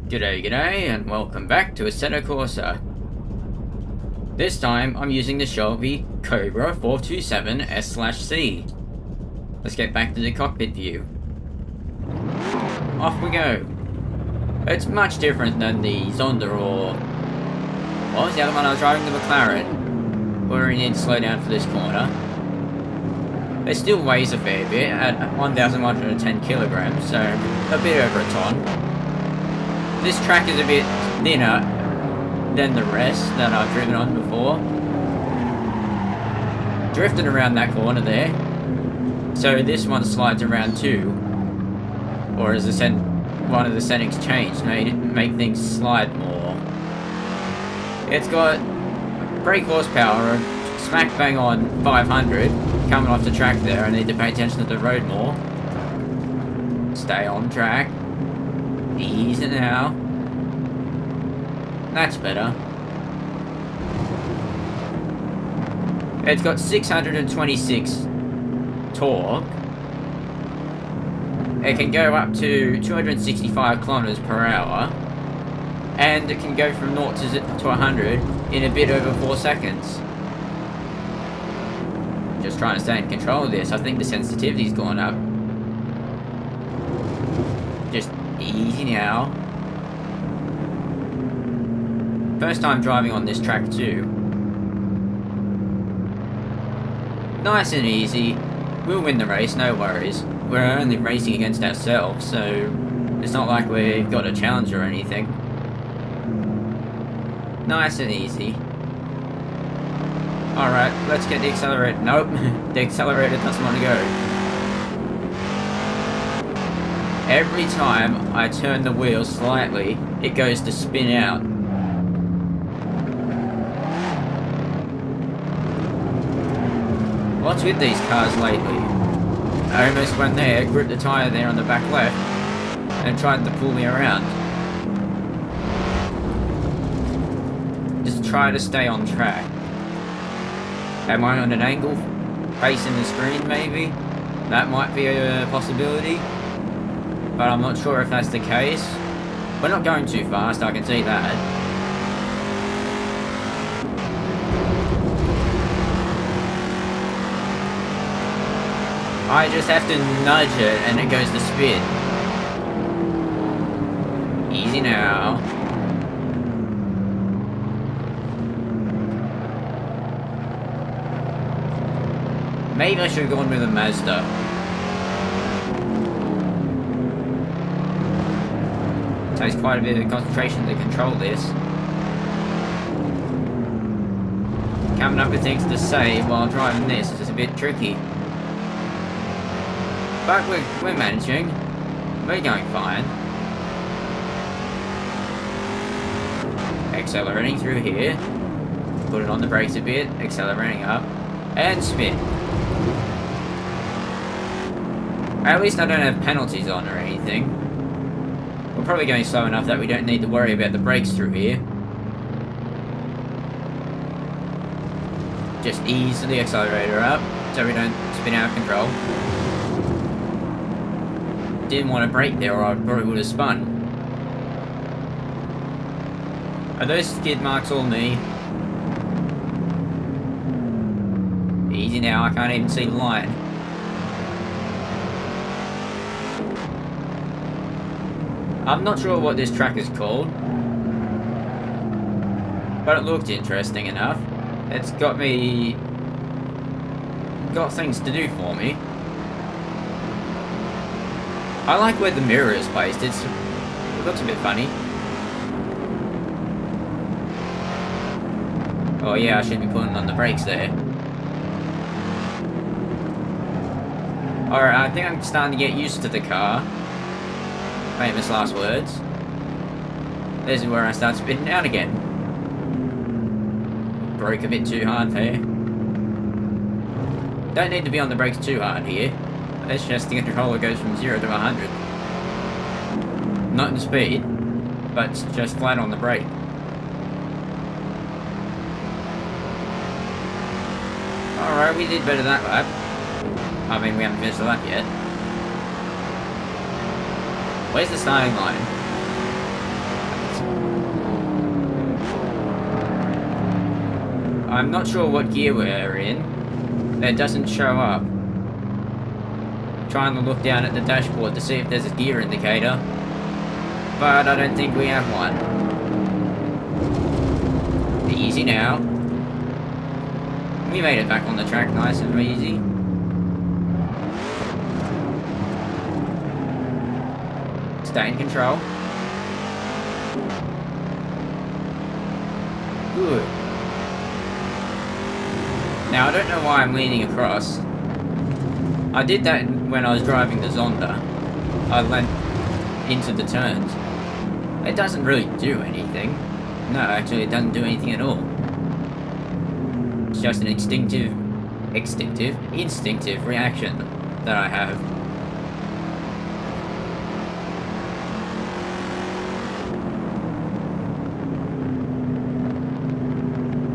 G'day, and welcome back to Assetto Corsa. This time, I'm using the Shelby Cobra 427S/C. Let's get back to the cockpit view. Off we go. It's much different than the Zonda or... what was the other one I was driving? The McLaren. Where we need to slow down for this corner. It still weighs a fair bit at 1,110 kilograms, so a bit over a ton. This track is a bit thinner than the rest that I've driven on before. Drifting around that corner there. So this one slides around too. Or as one of the settings changed, make things slide more. It's got brake horsepower, smack bang on 500, coming off the track there. I need to pay attention to the road more. Stay on track. Easy now. That's better. It's got 626 torque. It can go up to 265 kilometers per hour. And it can go from 0 to 100 in a bit over 4 seconds. Just trying to stay in control of this. I think the sensitivity's gone up. Just easy now. First time driving on this track too. Nice and easy. We'll win the race, no worries. We're only racing against ourselves, so it's not like we've got a challenge or anything. Nice and easy. Alright, let's get the accelerator. Nope, the accelerator doesn't want to go. Every time I turn the wheel slightly, it goes to spin out. What's with these cars lately? I almost went there, gripped the tyre there on the back left, and tried to pull me around. Just try to stay on track. Am I on an angle facing the screen maybe? That might be a possibility. But I'm not sure if that's the case. We're not going too fast, I can see that. I just have to nudge it and it goes to spin. Easy now. Maybe I should have gone with a Mazda. Takes quite a bit of concentration to control this. Coming up with things to say while driving this is a bit tricky. But we're managing. We're going fine. Accelerating through here. Put it on the brakes a bit. Accelerating up. And spin. At least I don't have penalties on or anything. We're probably going slow enough that we don't need to worry about the brakes through here. Just ease the accelerator up so we don't spin out of control. Didn't want to brake there or I probably would have spun. Are those skid marks all me? Easy now, I can't even see the line. I'm not sure what this track is called, but it looked interesting enough. It's got things to do for me. I like where the mirror is placed. It looks a bit funny. Oh yeah, I should be putting on the brakes there. Alright, I think I'm starting to get used to the car. Famous last words. This is where I start spinning out again. Broke a bit too hard there. Don't need to be on the brakes too hard here. It's just the controller goes from 0 to 100. Not in speed, but it's just flat on the brake. Alright, we did better that lap. I mean, we haven't finished the lap yet. Where's the starting line? I'm not sure what gear we're in. It doesn't show up. Trying to look down at the dashboard to see if there's a gear indicator. But I don't think we have one. Easy now. We made it back on the track nice and easy. Stay in control. Good. Now I don't know why I'm leaning across. I did that when I was driving the Zonda. I leant into the turns. It doesn't really do anything. No, actually it doesn't do anything at all. It's just an instinctive reaction that I have.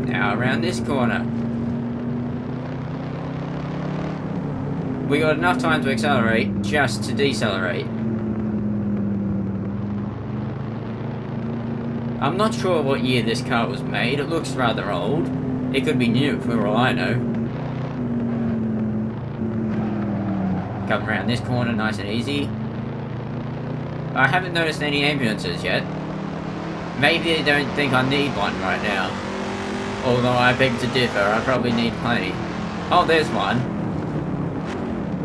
Now around this corner. We got enough time to accelerate just to decelerate. I'm not sure what year this car was made. It looks rather old. It could be new for all I know. Come around this corner nice and easy. I haven't noticed any ambulances yet. Maybe they don't think I need one right now. Although I beg to differ, I probably need plenty. Oh, there's one.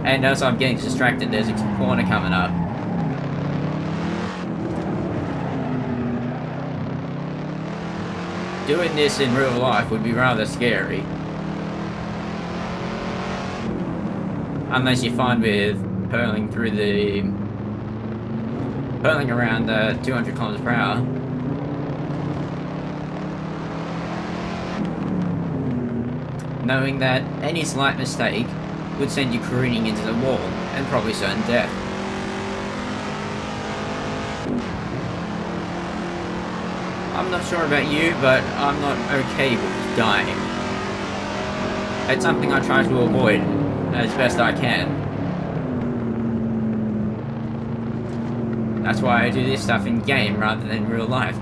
And as I'm getting distracted, there's a corner coming up. Doing this in real life would be rather scary. Unless you're fine with hurling around 200 kilometers per hour. Knowing that any slight mistake would send you careening into the wall and probably certain death. I'm not sure about you, but I'm not okay with dying. It's something I try to avoid as best I can. That's why I do this stuff in game rather than real life.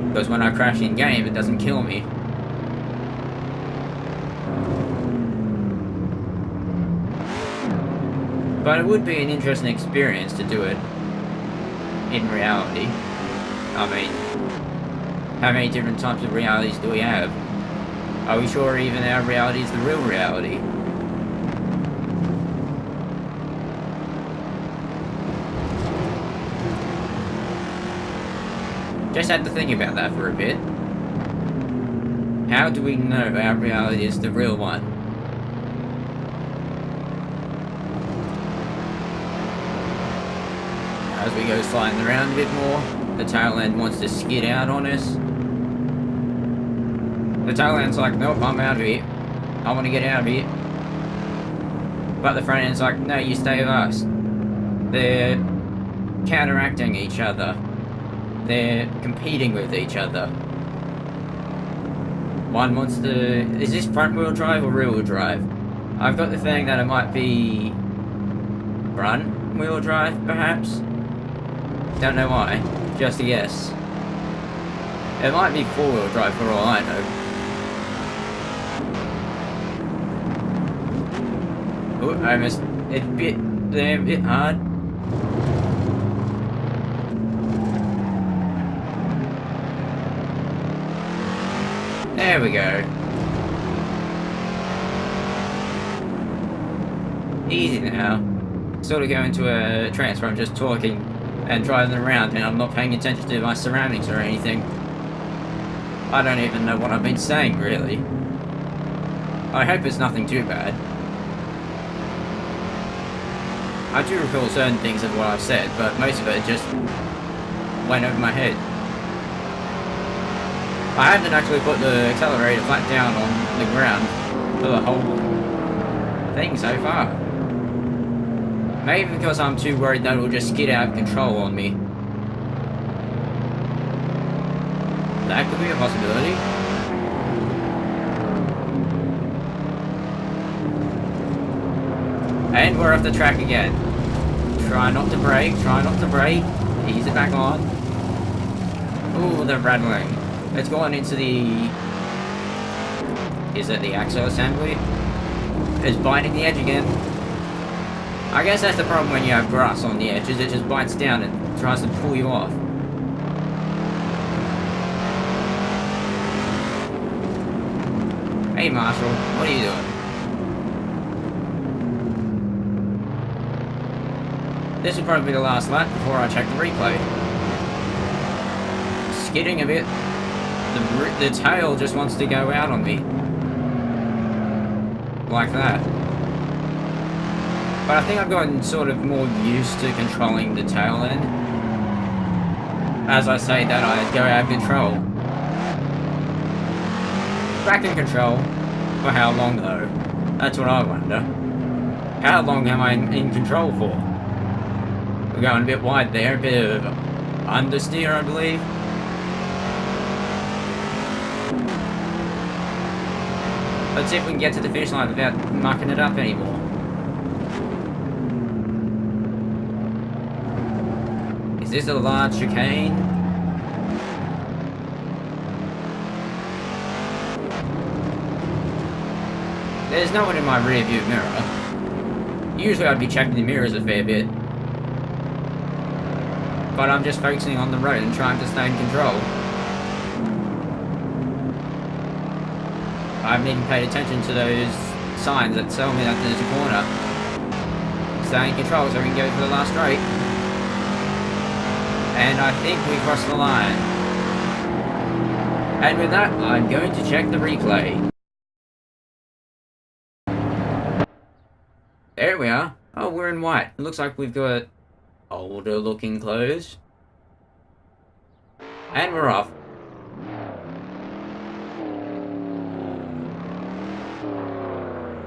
Because when I crash in game, it doesn't kill me. But it would be an interesting experience to do it in reality. I mean, how many different types of realities do we have? Are we sure even our reality is the real reality? Just had to think about that for a bit. How do we know our reality is the real one? As we go sliding around a bit more, the tail end wants to skid out on us. The tail end's like, nope, I'm out of here. I want to get out of here. But the front end's like, no, you stay with us. They're counteracting each other. They're competing with each other. One wants to... Is this front wheel drive or rear wheel drive? I've got the feeling that it might be front wheel drive, perhaps? Don't know why. Just a guess. It might be four wheel drive for all I know. Oh, I missed it a bit hard. There we go. Easy now. Sort of go into a trance where I'm just talking and driving around and I'm not paying attention to my surroundings or anything. I don't even know what I've been saying, really. I hope it's nothing too bad. I do recall certain things of what I've said, but most of it just went over my head. I haven't actually put the accelerator flat down on the ground for the whole thing so far. Maybe because I'm too worried that it'll just skid out of control on me. That could be a possibility. And we're off the track again. Try not to brake, try not to brake. Ease it back on. Ooh, they're rattling. It's going into the... Is it the axle assembly? It's biting the edge again. I guess that's the problem when you have grass on the edges. It just bites down and tries to pull you off. Hey Marshall, what are you doing? This will probably be the last lap before I check the replay. Skidding a bit. The tail just wants to go out on me. Like that. But I think I've gotten sort of more used to controlling the tail end. As I say that, I go out of control. Back in control. For how long though? That's what I wonder. How long am I in control for? We're going a bit wide there, a bit of understeer, I believe. Let's see if we can get to the finish line without mucking it up anymore. Is this a large chicane? There's no one in my rear view mirror. Usually I'd be checking the mirrors a fair bit. But I'm just focusing on the road and trying to stay in control. I haven't even paid attention to those signs that tell me that there's a corner. Stay in control so we can go for the last straight. And I think we crossed the line. And with that, I'm going to check the replay. There we are. Oh, we're in white. It looks like we've got older looking clothes. And we're off.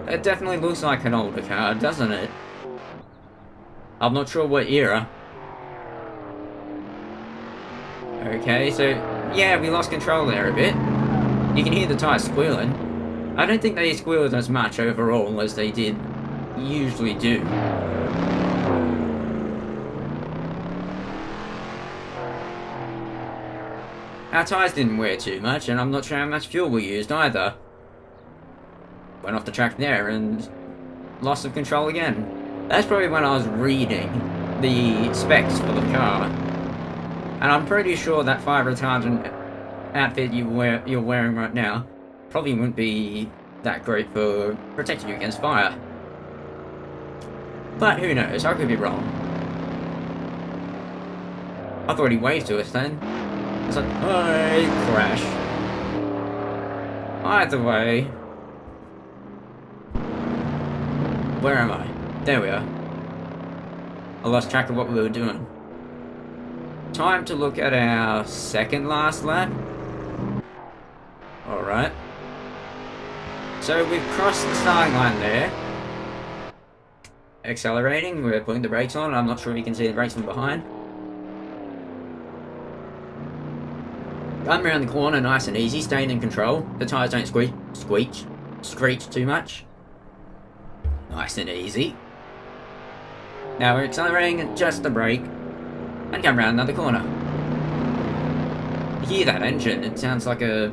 It definitely looks like an older car, doesn't it? I'm not sure what era. Okay, so yeah, we lost control there a bit. You can hear the tyres squealing. I don't think they squealed as much overall as they did usually do. Our tyres didn't wear too much, and I'm not sure how much fuel we used either. Went off the track there and loss of control again. That's probably when I was reading the specs for the car. And I'm pretty sure that fire retardant outfit you're wearing right now probably wouldn't be that great for protecting you against fire. But who knows, I could be wrong. I thought he waved to us then. It's like, hey, crash. Either way. Where am I? There we are. I lost track of what we were doing. Time to look at our second last lap. Alright. So we've crossed the starting line there. Accelerating, we're putting the brakes on. I'm not sure if you can see the brakes from behind. Come around the corner nice and easy, staying in control. The tyres don't screech too much. Nice and easy. Now we're accelerating, adjust the brake, and come around another corner. You hear that engine? It sounds like a...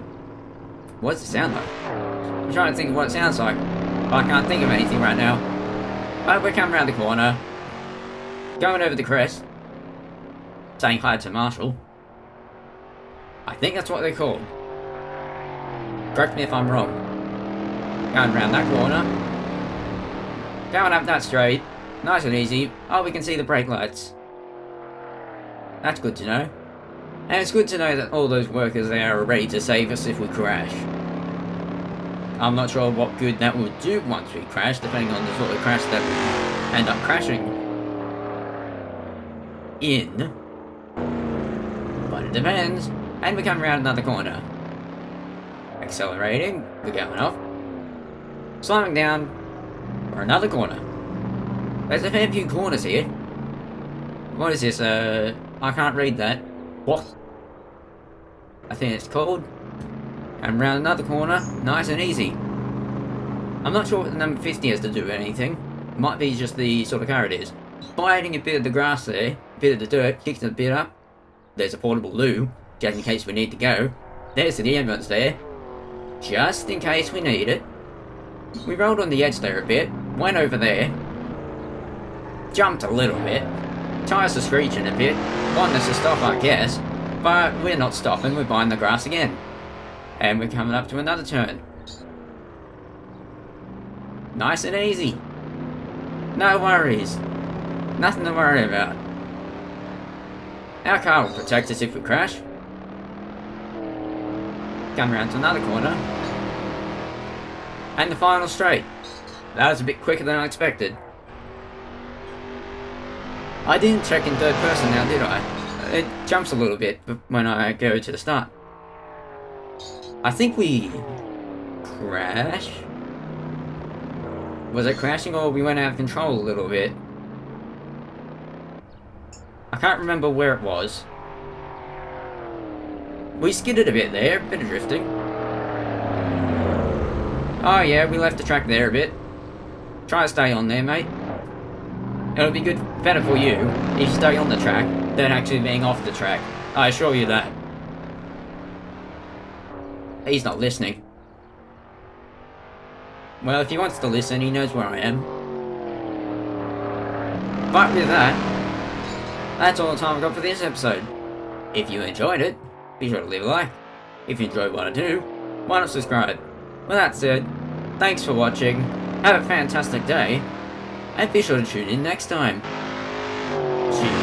What does it sound like? I'm trying to think of what it sounds like. I can't think of anything right now. But we're coming around the corner. Going over the crest. Saying hi to Marshall. I think that's what they're called. Correct me if I'm wrong. Going around that corner. Going up that straight. Nice and easy. Oh, we can see the brake lights. That's good to know. And it's good to know that all those workers there are ready to save us if we crash. I'm not sure what good that would do once we crash, depending on the sort of crash that we end up crashing in. But it depends. And we come around another corner. Accelerating. We're going off. Slowing down. For another corner. There's a fair few corners here. What is this? I can't read that. What? I think it's called. And round another corner, nice and easy. I'm not sure what the number 50 has to do with anything. Might be just the sort of car it is. Biting a bit of the grass there, bit of the dirt, kicked a bit up. There's a portable loo, just in case we need to go. There's the ambulance there, just in case we need it. We rolled on the edge there a bit, went over there, jumped a little bit, tires are screeching a bit, want us to stop I guess, but we're not stopping, we're buying the grass again. And we're coming up to another turn. Nice and easy. No worries. Nothing to worry about. Our car will protect us if we crash. Come around to another corner. And the final straight. That was a bit quicker than I expected. I didn't check in third person now, did I? It jumps a little bit when I go to the start. I think we crashed. Was it crashing or we went out of control a little bit? I can't remember where it was. We skidded a bit there, a bit of drifting. Oh yeah, we left the track there a bit. Try to stay on there, mate. It'll be better for you if you stay on the track than actually being off the track. I assure you that. He's not listening. Well, if he wants to listen, he knows where I am. But with that, that's all the time I've got for this episode. If you enjoyed it, be sure to leave a like. If you enjoyed what I do, why not subscribe? With that said, thanks for watching, have a fantastic day, and be sure to tune in next time. Cheers.